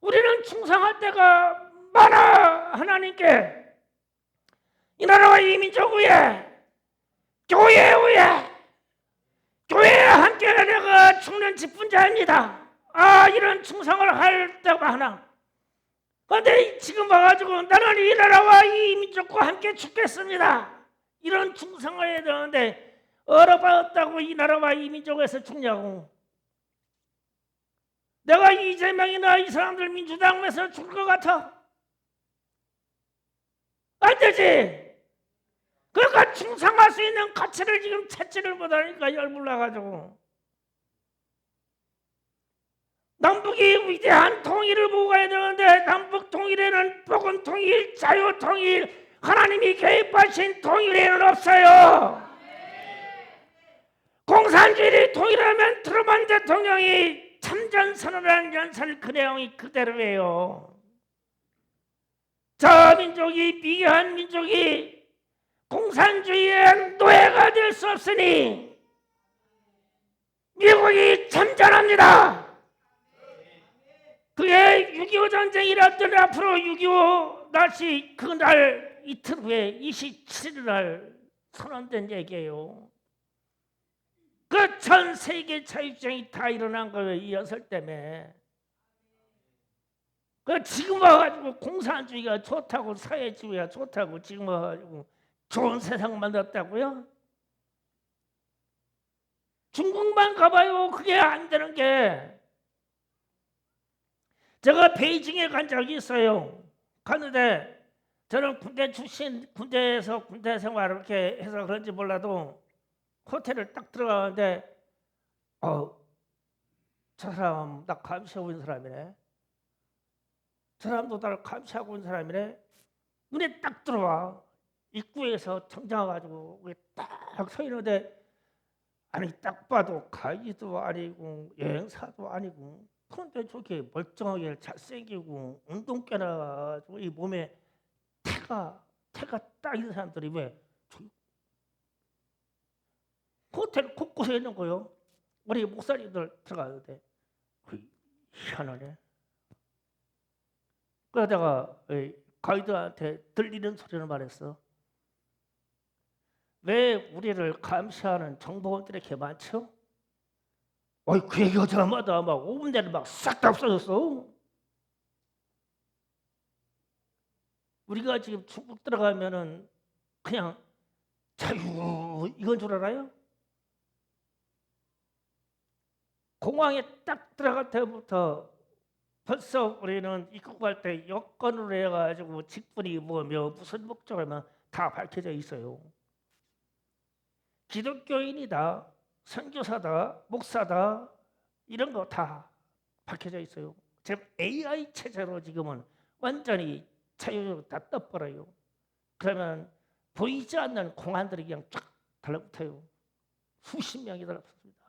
우리는 충성할 때가 많아. 하나님께 이 나라와 이 민족 위에 교회 위에 교회에 함께 내가 죽는 직분자입니다. 이런 충성을 할 때가 하나. 그런데 지금 와가지고 나는 이 나라와 이 민족과 함께 죽겠습니다. 이런 충성을 해야 되는데 얼어봤다고 이 나라와 이 민족에서 죽냐고. 내가 이재명이나 이 사람들 민주당에서 죽을 것 같아? 안 되지. 그러니까 충성할 수 있는 가치를 지금 찾지를 못하니까 열불나가지고. 남북이 위대한 통일을 보고 가야 되는데 남북 통일에는 복음 통일, 자유 통일, 하나님이 개입하신 통일에는 없어요. 공산주의를 통일하면 트루먼 대통령이 참전선언한 연설 그 내용이 그대로예요. 저 민족이 미개한 민족이 공산주의의 노예가 될 수 없으니 미국이 참전합니다. 그게 6.25 전쟁이라더니 앞으로 6.25 날씨 그날 이틀 후에 27일 날 선언된 얘기예요. 그 전 세계 자유주의이 다 일어난 거예요. 이 연설 때문에. 그 지금 와가지고 공산주의가 좋다고 사회주의가 좋다고 지금 와가지고 좋은 세상 만들었다고요? 중국만 가봐요. 그게 안 되는 게. 제가 베이징에 간 적이 있어요. 갔는데 저는 군대 출신, 군대에서 군대 생활을 이렇게 해서 그런지 몰라도 호텔을 딱 들어가는데 저 사람 나 감시하고 있는 사람이네. 저 사람도 나를 감시하고 있는 사람이네. 눈에 딱 들어와. 입구에서 정장 와가지고 딱 서 있는데 아니 딱 봐도 가이드도 아니고 여행사도 아니고 그런데 저렇게 멀쩡하게 잘생기고 운동깨나 가지고 이 몸에 태가 딱 있는 사람들이 왜 호텔 곳곳에 있는 거요. 우리 목사님들 들어가는데 희한하네. 그래서 내가 가이드한테 들리는 소리를 말했어. 왜 우리를 감시하는 정보원들이 이렇게 많죠? 그 얘기가 저마다 막 5분 내로 막 싹 다 없어졌어. 우리가 지금 중국 들어가면은 그냥 자유 이건 줄 알아요? 공항에 딱 들어갈 때부터 벌써 우리는 입국할 때 여권으로 해가지고 직분이 뭐며 무슨 목적이면 다 밝혀져 있어요. 기독교인이다, 선교사다, 목사다 이런 거 다 밝혀져 있어요. 지금 AI 체제로 지금은 완전히 자유적으로 다 떠버려요. 그러면 보이지 않는 공안들이 그냥 쫙 달라붙어요. 수십 명이 달라붙습니다.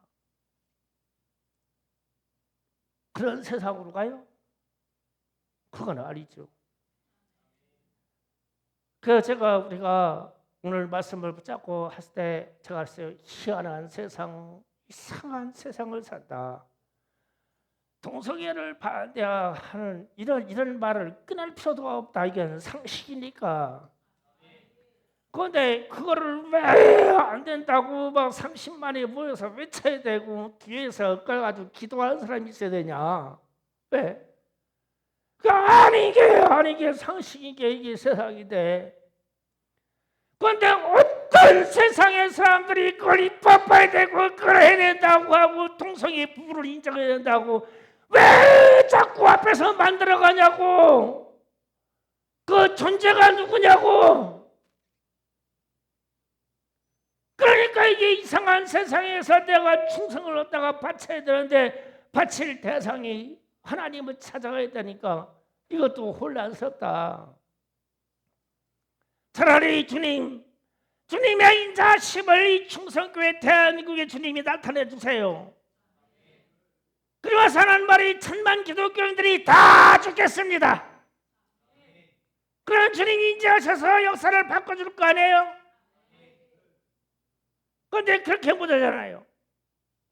그런 세상으로 가요? 그건 아니죠. 그래서 우리가 오늘 말씀을 붙잡고 했을 때 제가 했어요. 희한한 세상, 이상한 세상을 산다. 동성애를 반대하는 이런 말을 끊을 필요도 없다. 이게 상식이니까. 그런데 그거를 왜 안 된다고 막 30만이 모여서 외쳐야 되고 뒤에서 끌어가지고 기도하는 사람이 있어야 되냐? 왜? 아니게 상식이게 이게 세상인데. 그런데 어떤 세상의 사람들이 그걸 입법해야 되고 그걸 해야 된다고 하고 동성애 부부를 인정해야 된다고 왜 자꾸 앞에서 만들어가냐고. 그 존재가 누구냐고. 그러니까 이게 이상한 세상에서 내가 충성을 얻다가 바쳐야 되는데 바칠 대상이 하나님을 찾아가야 되니까 이것도 혼란스럽다. 차라리 주님의 인자심을 이 충성교회 대한민국의 주님이 나타내 주세요. 그리고 사는 말이 1000만 기독교인들이 다 죽겠습니다. 그럼 주님이 인자하셔서 역사를 바꿔줄 거 아니에요? 그런데 그렇게 못하잖아요.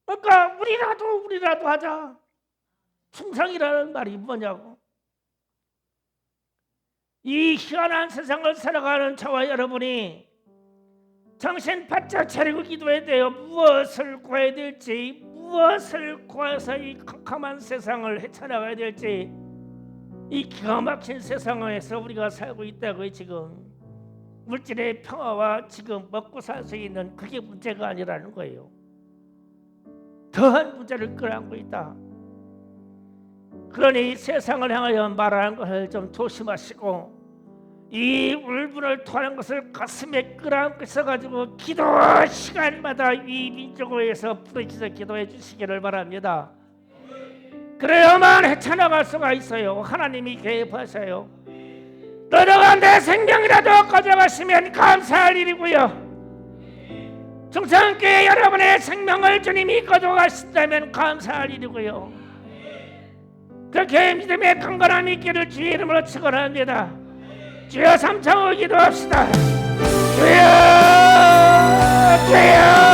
그러니까 우리라도 하자. 충성이라는 말이 뭐냐고. 이 희한한 세상을 살아가는 저와 여러분이 정신 바짝 차리고 기도해야 돼요. 무엇을 구해야 될지, 무엇을 구해서 이 캄캄한 세상을 헤쳐나가야 될지. 이 기가 막힌 세상에서 우리가 살고 있다고요. 지금 물질의 평화와 지금 먹고 살 수 있는 그게 문제가 아니라는 거예요. 더한 문제를 끌어안고 있다. 그러니 세상을 향하여 말하는 것을 좀 조심하시고 이 울분을 토하는 것을 가슴에 끌어안고 있어가지고 기도 시간마다 이 민족을 위해서 부르짖어 기도해 주시기를 바랍니다. 그래야만 헤쳐나갈 수가 있어요. 하나님이 개입하셔요. 너희가 내 생명이라도 가져가시면 감사할 일이고요. 중창교회 여러분의 생명을 주님이 가져가신다면 감사할 일이고요. 그렇게 믿음의 강건함 있기를 주의 이름으로 축원합니다. 주여 삼창으로 기도합시다. 주여 주여